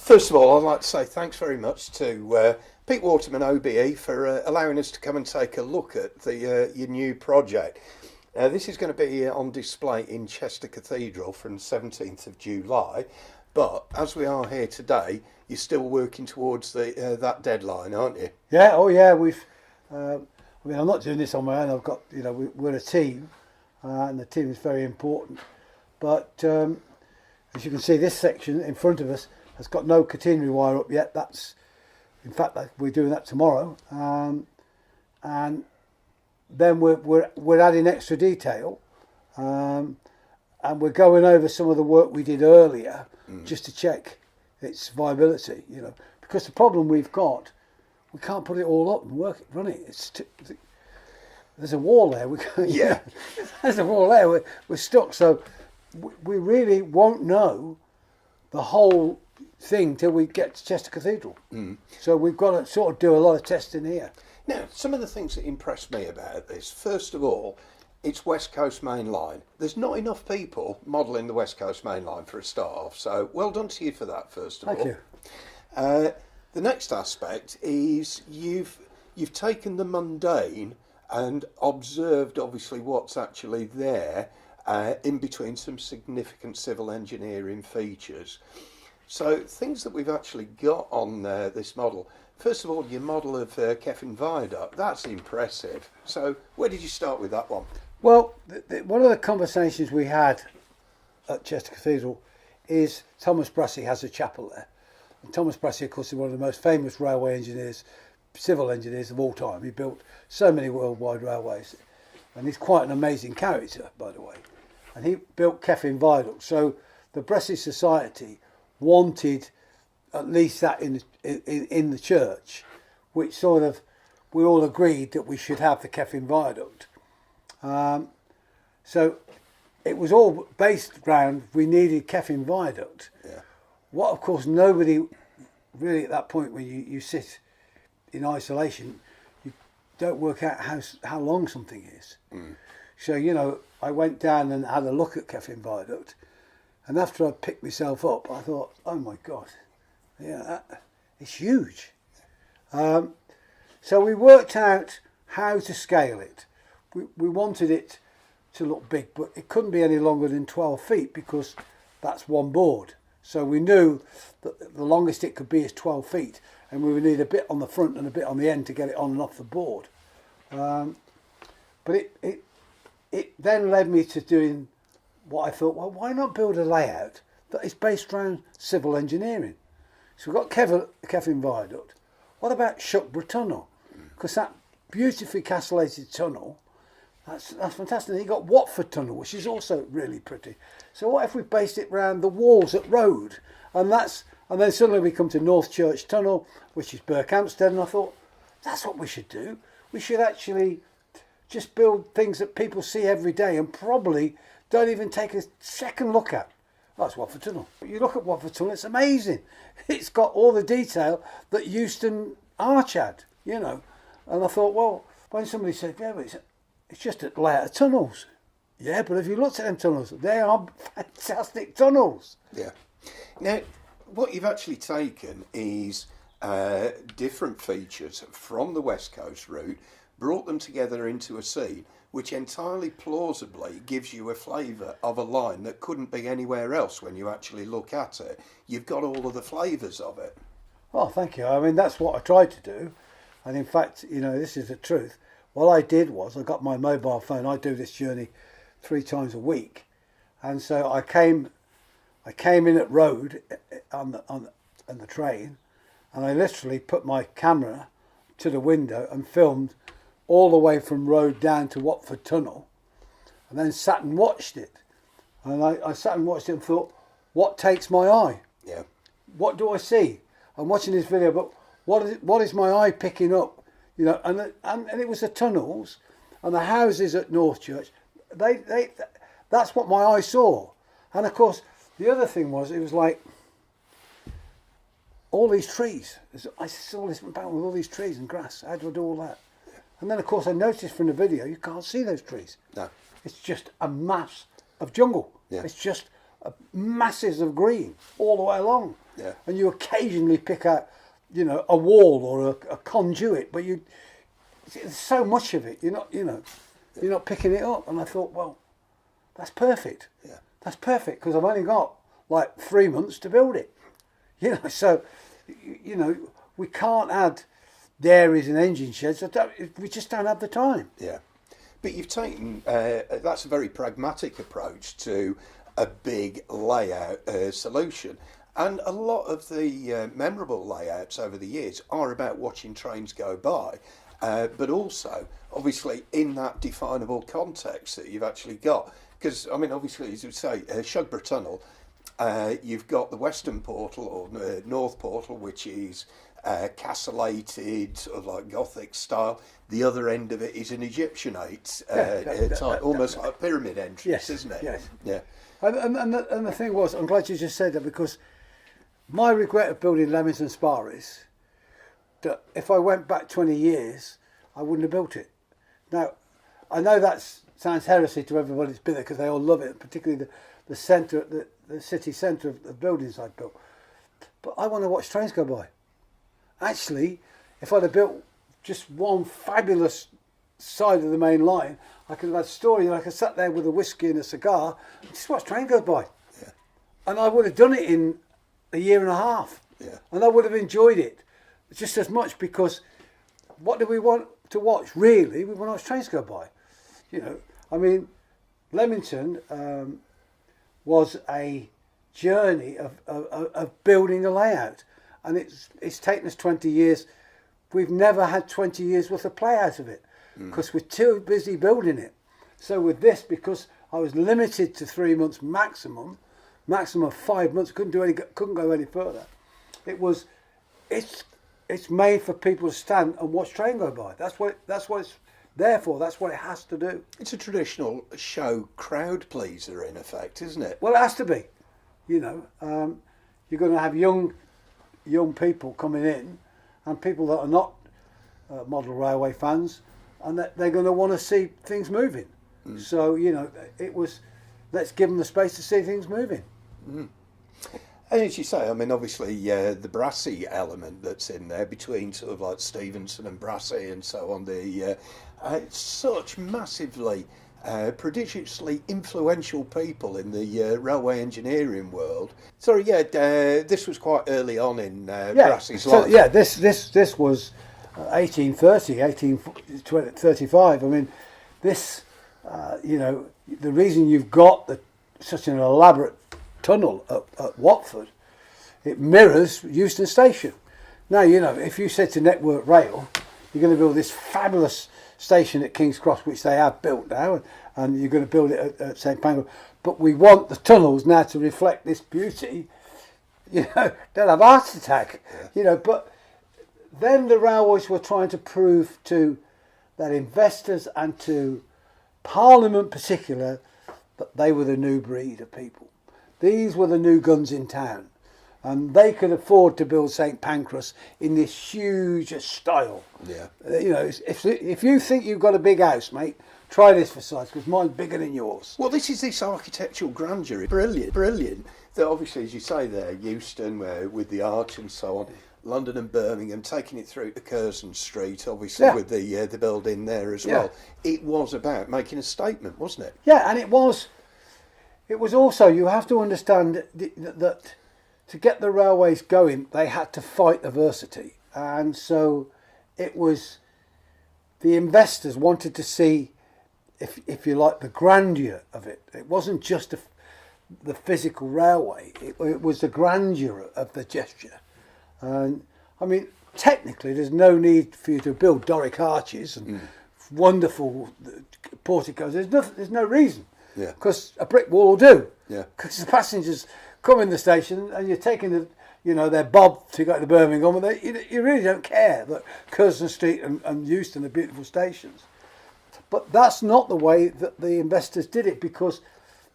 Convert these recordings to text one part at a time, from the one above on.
First of all, I'd like to say thanks very much to Pete Waterman OBE for allowing us to come and take a look at your new project. This is going to be on display in Chester Cathedral from 17th of July, but as we are here today, you're still working towards that deadline, aren't you? Yeah, oh yeah, we've. I mean, I'm not doing this on my own. I've got, we're a team, and the team is very important. But as you can see, this section in front of us has got no catenary wire up yet. In fact, we're doing that tomorrow, and then we're adding extra detail, and we're going over some of the work we did earlier just to check its viability. Because the problem we've got, we can't put it all up and run it. There's a wall there. Yeah. There's a wall there. We're stuck. So we really won't know the whole thing till we get to Chester Cathedral. So we've got to sort of do a lot of testing here. Now, some of the things that impressed me about this, first of all, it's West Coast Main Line. There's not enough people modelling the West Coast Main Line for a start off, so well done to you for that, first of all. Thank you. The next aspect is you've taken the mundane and observed, obviously, what's actually there in between some significant civil engineering features. So things that we've actually got on this model. First of all, your model of Keffin Viaduct, that's impressive. So where did you start with that one? Well, one of the conversations we had at Chester Cathedral is Thomas Brassey has a chapel there. And Thomas Brassey, of course, is one of the most famous railway engineers, civil engineers of all time. He built so many worldwide railways. And he's quite an amazing character, by the way. And he built Keffin Viaduct. So the Brassey Society wanted at least that in the church, which sort of we all agreed that we should have the Keffin Viaduct. So it was all based around we needed Keffin Viaduct. Yeah. What, of course, nobody really at that point when you sit in isolation, you don't work out how long something is. So, I went down and had a look at Keffin Viaduct, and after I picked myself up, I thought, oh my God, it's huge. So we worked out how to scale it. We wanted it to look big, but it couldn't be any longer than 12 feet because that's one board. So we knew that the longest it could be is 12 feet, and we would need a bit on the front and a bit on the end to get it on and off the board. But it then led me to doing what I thought, well, why not build a layout that is based around civil engineering? So we've got Keffin Viaduct. What about Shuckburgh Tunnel? Because that beautifully castellated tunnel, that's fantastic. And you've got Watford Tunnel, which is also really pretty. So what if we based it around the walls at Road? And then suddenly we come to North Church Tunnel, which is Berkhamsted, and I thought, that's what we should do. We should actually just build things that people see every day and probably don't even take a second look at. That's Watford Tunnel. You look at Watford Tunnel, it's amazing. It's got all the detail that Euston Arch had, And I thought, well, when somebody said, yeah, but it's just a layout of tunnels. Yeah, but if you looked at them tunnels, they are fantastic tunnels. Yeah. Now, what you've actually taken is different features from the West Coast route, brought them together into a scene, which entirely plausibly gives you a flavour of a line that couldn't be anywhere else when you actually look at it. You've got all of the flavours of it. Oh, thank you. I mean, that's what I tried to do. And in fact, this is the truth. What I did was I got my mobile phone. I do this journey 3 times a week. And so I came in at Road on the train, and I literally put my camera to the window and filmed all the way from Road down to Watford Tunnel, and then sat and watched it. And I sat and watched it and thought, what takes my eye? Yeah. What do I see? I'm watching this video, but what is my eye picking up? And it was the tunnels and the houses at North Church. That's what my eye saw. And of course, the other thing was, it was like all these trees. I saw this mountain with all these trees and grass. How do I do all that? And then, of course, I noticed from the video, you can't see those trees. No. It's just a mass of jungle. Yeah. It's just masses of green all the way along. Yeah. And you occasionally pick out, a wall or a conduit, but there's so much of it. You're not picking it up. And I thought, well, that's perfect. Yeah. That's perfect because I've only got like 3 months to build it. So we can't add dairies and engine sheds. We just don't have the time. Yeah. But you've taken, that's a very pragmatic approach to a big layout solution. And a lot of the memorable layouts over the years are about watching trains go by, but also, obviously, in that definable context that you've actually got. Because, I mean, obviously, as you say, Shugborough Tunnel, you've got the Western Portal or North Portal, which is castellated, sort of like Gothic style. The other end of it is an Egyptianate type, almost like a pyramid entrance, yes, isn't it? Yes. Yeah. And the thing was, I'm glad you just said that, because my regret of building Leamington Spa is that if I went back 20 years, I wouldn't have built it. Now, I know that sounds heresy to everybody that's been there because they all love it, particularly the centre, the city centre of the buildings I built. But I want to watch trains go by. Actually, if I'd have built just one fabulous side of the main line, I could have had a story and I could have sat there with a whiskey and a cigar and just watch train go by. Yeah. And I would have done it in a year and a half. Yeah. And I would have enjoyed it just as much, because what do we want to watch? Really, we want to watch trains go by. I mean, Leamington was a journey of building a layout, and it's taken us 20 years. We've never had 20 years worth of play out of it because we're too busy building it. So with this, because I was limited to 3 months maximum of 5 months, couldn't go any further. It's made for people to stand and watch train go by. That's what it's there for. That's what it has to do. It's a traditional show crowd pleaser, in effect, isn't it? Well, it has to be. You're going to have young people coming in, and people that are not model railway fans, and they're going to want to see things moving. So it was, let's give them the space to see things moving. And as you say, I mean, obviously, the Brassy element that's in there between sort of like Stevenson and Brassy and so on, such massively, prodigiously influential people in the railway engineering world. Sorry, this was quite early on in Brassy's life. Yeah, this was 1830, 1835. I mean, this, the reason you've got such an elaborate tunnel at Watford, it mirrors Euston Station. Now, if you said to Network Rail, you're going to build this fabulous station at King's Cross, which they have built now, and you're going to build it at St Pancras, but we want the tunnels now to reflect this beauty, they'll have a heart attack. But then the railways were trying to prove to their investors and to Parliament in particular that they were the new breed of people. These were the new guns in town, and they could afford to build St Pancras in this huge style. Yeah. If you think you've got a big house, mate, try this for size, because mine's bigger than yours. Well, this architectural grandeur, brilliant. That obviously, as you say there, Euston with the arch and so on, London and Birmingham, taking it through to Curzon Street, obviously with the building there as well. It was about making a statement, wasn't it? Yeah, and it was. It was also, you have to understand that to get the railways going, they had to fight adversity. And so it was, the investors wanted to see, if you like, the grandeur of it. It wasn't just the physical railway, it was the grandeur of the gesture. And I mean, technically, there's no need for you to build Doric arches and wonderful porticos. There's no reason. Yeah. Because a brick wall will do. Yeah. Because the passengers come in the station and you're taking their bob to go to Birmingham, and you really don't care that Curzon Street and Euston are beautiful stations. But that's not the way that the investors did it, because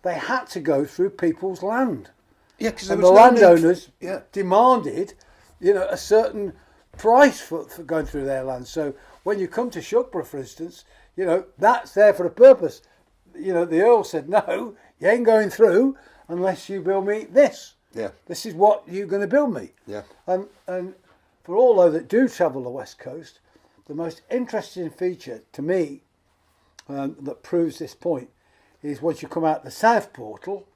they had to go through people's land. Yeah, because the landowners demanded, a certain price for going through their land. So when you come to Shugborough, for instance, that's there for a purpose. The Earl said, no, you ain't going through unless you build me this. Yeah. This is what you're going to build me. Yeah. And for all those that do travel the West Coast, the most interesting feature to me that proves this point is once you come out the South Portal,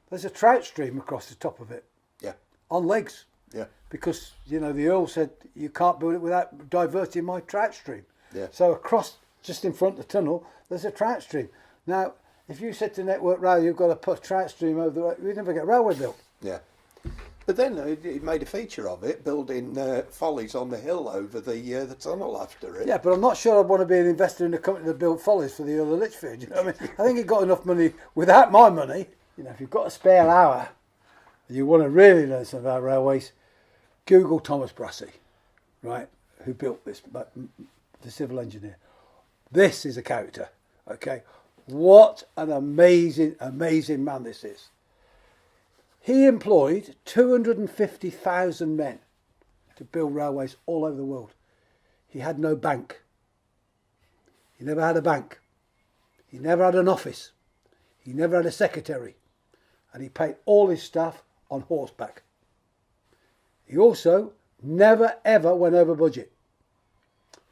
there's a trout stream across the top of it. Yeah. On legs. Yeah. Because, the Earl said, you can't build it without diverting my trout stream. Yeah. So across, just in front of the tunnel, there's a trout stream. Now, if you said to Network Rail, you've got to put a trout stream over the road, we'd never get a railway built. Yeah. But then it made a feature of it, building follies on the hill over the tunnel after it. Yeah, but I'm not sure I'd want to be an investor in a company that built follies for the Earl of Lichfield. You know what I mean? I think he got enough money without my money. If you've got a spare hour and you want to really learn something about railways, Google Thomas Brassey, right, who built this, the civil engineer. This is a character, okay? What an amazing, amazing man this is. He employed 250,000 men to build railways all over the world. He had no bank. He never had a bank. He never had an office. He never had a secretary. And he paid all his staff on horseback. He also never ever went over budget.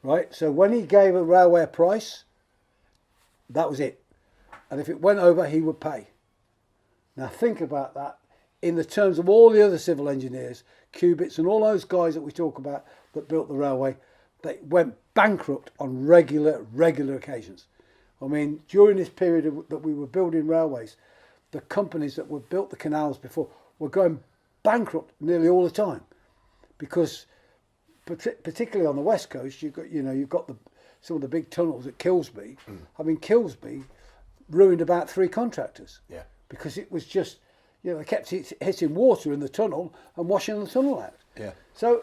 Right? So when he gave a railway a price, that was it. And if it went over, he would pay. Now think about that in the terms of all the other civil engineers, Cubits and all those guys that we talk about that built the railway, they went bankrupt on regular occasions. I mean, during this period that we were building railways, the companies that were built the canals before were going bankrupt nearly all the time, because particularly on the West Coast, you've got some of the big tunnels at Kilsby. I mean, Kilsby ruined about 3 contractors. Yeah. Because it was just, they kept hitting water in the tunnel and washing the tunnel out. Yeah. So,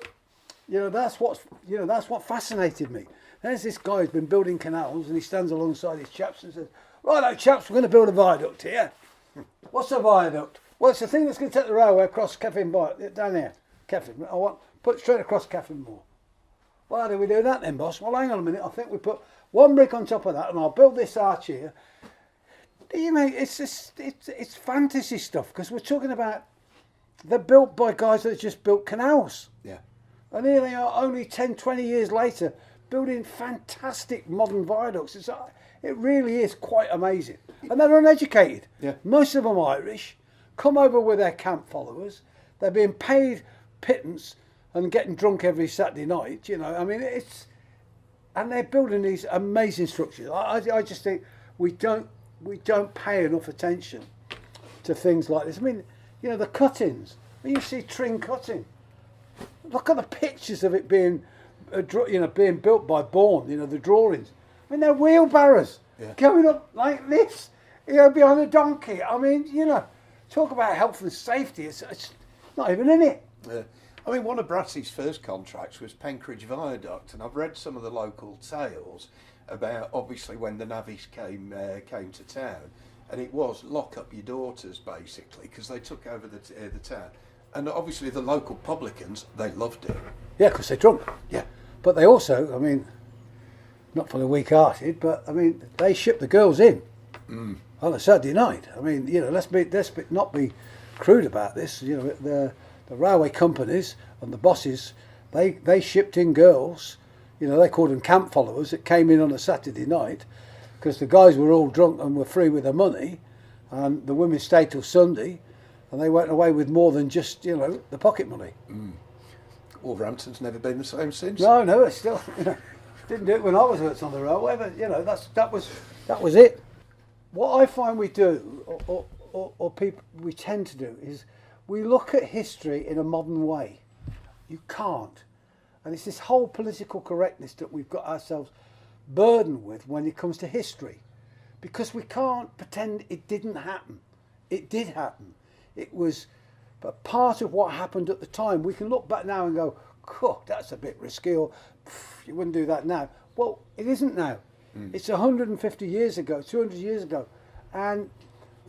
that's what fascinated me. There's this guy who's been building canals, and he stands alongside his chaps and says, "Righto, chaps, we're going to build a viaduct here." "What's a viaduct?" "Well, it's the thing that's going to take the railway across Keffin down here. Keffin. I want put straight across Keffin Moor." "Well, how do we do that then, boss?" "Well, hang on a minute. I think we put one brick on top of that, and I'll build this arch here." It's fantasy stuff, because we're talking about, they're built by guys that just built canals. Yeah. And here they are only 10, 20 years later building fantastic modern viaducts. It really is quite amazing. And they're uneducated. Yeah. Most of them Irish, come over with their camp followers. They're being paid pittance and getting drunk every Saturday night. I mean, and they're building these amazing structures. I just think we don't pay enough attention to things like this. I mean, the cuttings. When you see Tring cutting, look at the pictures of it being built by Bourne. The drawings. I mean, they're wheelbarrows going up like this, behind a donkey. I mean, talk about health and safety. It's not even in it. Yeah. I mean, one of Brassey's first contracts was Penkridge Viaduct, and I've read some of the local tales about, obviously, when the navvies came to town, and it was lock up your daughters, basically, because they took over the town. And obviously the local publicans, they loved it. Yeah, because they're drunk. Yeah. But they also, I mean, not for the weak-hearted, but, I mean, they shipped the girls in on a Saturday night. I mean, let's not be crude about this. The railway companies and the bosses, they shipped in girls. They called them camp followers that came in on a Saturday night, because the guys were all drunk and were free with their money, and the women stayed till Sunday, and they went away with more than just, the pocket money. Wolverhampton's never been the same since. No, it's still, didn't do it when I was on the railway, but, that was it. What I find we do, or people we tend to do, is we look at history in a modern way. You can't. And it's this whole political correctness that we've got ourselves burdened with when it comes to history. Because we can't pretend it didn't happen. It did happen. It was but part of what happened at the time. We can look back now and go, "Cool, that's a bit risky," or "You wouldn't do that now." Well, it isn't now. It's 150 years ago, 200 years ago. And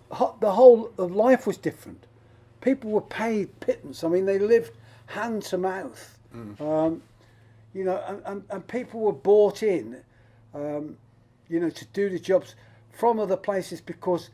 the whole of life was different. People were paid pittance. I mean, they lived hand to mouth. And people were bought in, to do the jobs from other places, because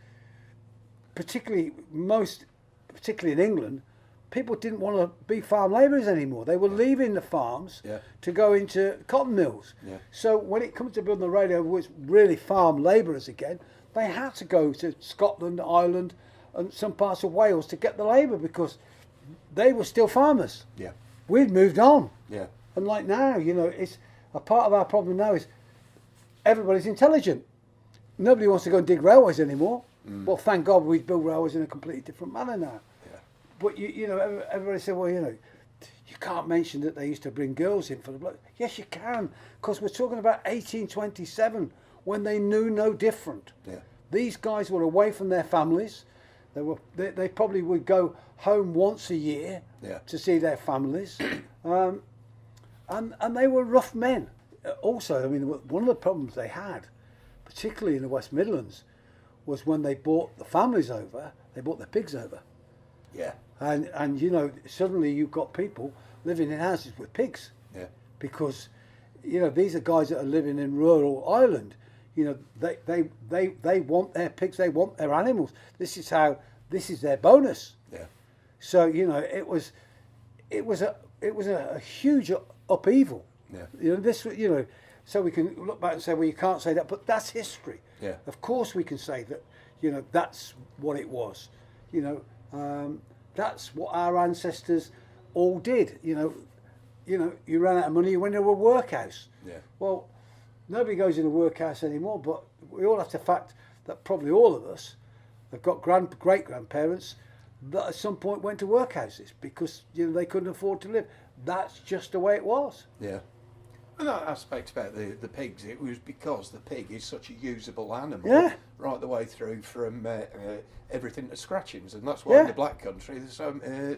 particularly in England, people didn't want to be farm labourers anymore. They were leaving the farms to go into cotton mills. Yeah. So when it comes to building the radio, which really farm labourers again, they had to go to Scotland, Ireland, and some parts of Wales to get the labour because they were still farmers. Yeah. We'd moved on. Yeah. And like now, it's a part of our problem now is everybody's intelligent. Nobody wants to go and dig railways anymore. Well, thank God we build railways in a completely different manner now. Yeah. But everybody said, well, you can't mention that they used to bring girls in for the blood. Yes, you can, because we're talking about 1827 when they knew no different. Yeah. These guys were away from their families. They probably would go home once a year to see their families, and they were rough men. Also, I mean, one of the problems they had, particularly in the West Midlands, was when they brought the families over, they brought their pigs over. Yeah. And suddenly you've got people living in houses with pigs. Yeah. Because, these are guys that are living in rural Ireland. They want their pigs, they want their animals. This is their bonus. Yeah. So, it was a huge upheaval. Yeah. So we can look back and say, well, you can't say that, but that's history. Yeah. Of course we can say that, that's what it was. That's what our ancestors all did. You ran out of money, you went to a workhouse. Yeah. Well, nobody goes in a workhouse anymore, but we all have to fact that probably all of us have got great-grandparents that at some point went to workhouses because they couldn't afford to live. That's just the way it was. Yeah. And that aspect about the pigs, it was because the pig is such a usable animal right the way through from everything to scratchings, and that's why in the Black Country there's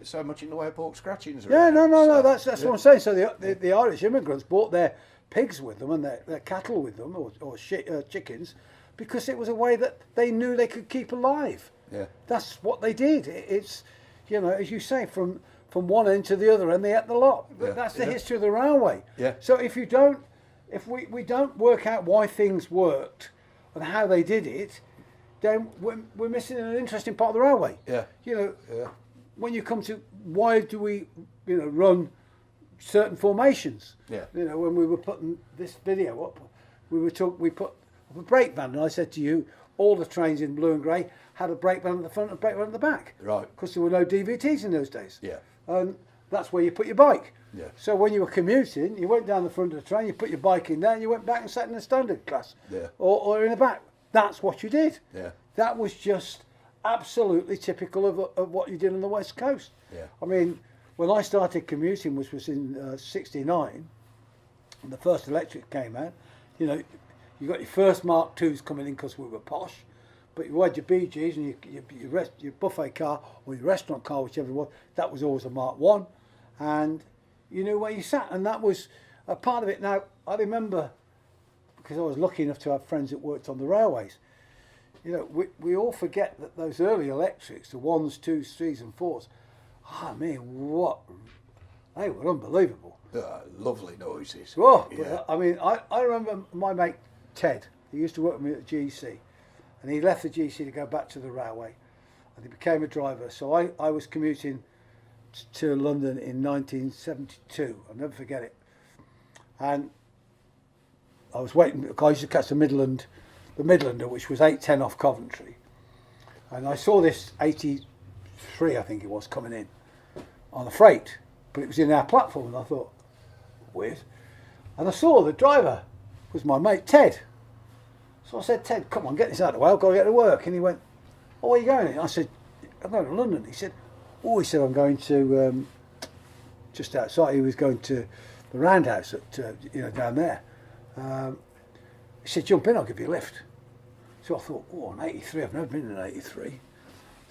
so much in the way of pork scratchings around. No, that's what I'm saying. So the Irish immigrants brought their pigs with them and their cattle with them, or chickens, because it was a way that they knew they could keep alive. Yeah. That's what they did. It's, as you say, from one end to the other, and they ate the lot. But that's the history of the railway. Yeah. So if we don't work out why things worked and how they did it, then we're missing an interesting part of the railway. Yeah. When you come to why do we, run certain formations? Yeah. When we were putting this video up, we put up a brake van, and I said to you, all the trains in blue and grey had a brake van at the front and a brake van at the back. Right. Because there were no DVTs in those days. Yeah. And that's where you put your bike. Yeah. So when you were commuting, you went down the front of the train, you put your bike in there, and you went back and sat in the standard class. Yeah. Or in the back. That's what you did. Yeah. That was just absolutely typical of what you did on the West Coast. Yeah. I mean, when I started commuting, which was in '69, and the first electric came out, you got your first Mark IIs coming in because we were posh, but you had your BGs and your buffet car or your restaurant car, whichever it was, that was always a Mark I, and you knew where you sat, and that was a part of it. Now, I remember, because I was lucky enough to have friends that worked on the railways, we all forget that those early electrics, the 1s, 2s, 3s and 4s, they were unbelievable. Lovely noises. Oh, yeah. I mean, I remember my mate Ted, he used to work with me at the GC, and he left the GC to go back to the railway, and he became a driver. So I was commuting to London in 1972, I'll never forget it, and I was waiting, because I used to catch the Midlander, which was 8:10 off Coventry, and I saw this 83, I think it was, coming in on the freight, but it was in our platform, and I thought, weird, and I saw the driver was my mate Ted. So I said, Ted, come on, get this out of the way, I've got to get to work. And he went, oh, where are you going? I said, I'm going to London. He said, I'm going to, just outside, he was going to the Roundhouse at, down there. He said, jump in, I'll give you a lift. So I thought, an 83, I've never been in an 83.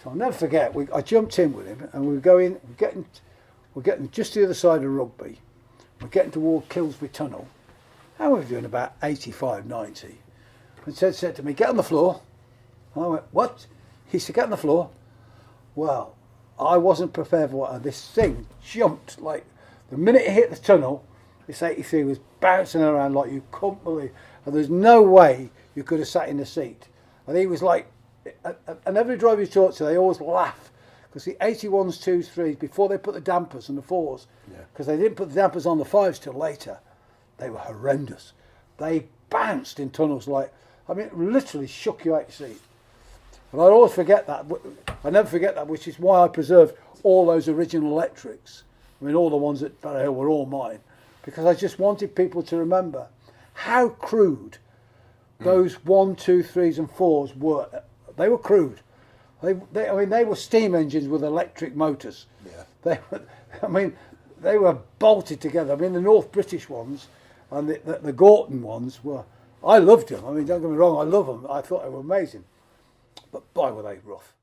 So I'll never forget, I jumped in with him, and we're getting just the other side of Rugby. We're getting toward Kilsby Tunnel. And we were doing about 85, 90. And Ted said to me, get on the floor. And I went, what? He said, get on the floor. Well, I wasn't prepared for what this thing jumped. Like, the minute it hit the tunnel, this 83 was bouncing around like you couldn't believe. And there's no way you could have sat in the seat. And he was like, and every driver you talk to, they always laugh. because the 81s, 2s, 3s, before they put the dampers and the 4s, Yeah. because they didn't put the dampers on the 5s till later, they were horrendous. They bounced in tunnels like, I mean, it literally shook you out your seat. And I always forget that. I never forget that, which is why I preserved all those original electrics. I mean, all the ones at Barrow Hill were all mine, because I just wanted people to remember how crude those 1, 2, 3s and 4s were. They were crude. I mean, they were steam engines with electric motors. Yeah. They were bolted together. I mean, the North British ones and the Gorton ones were, I loved them. I mean, don't get me wrong, I love them. I thought they were amazing. But boy, were they rough.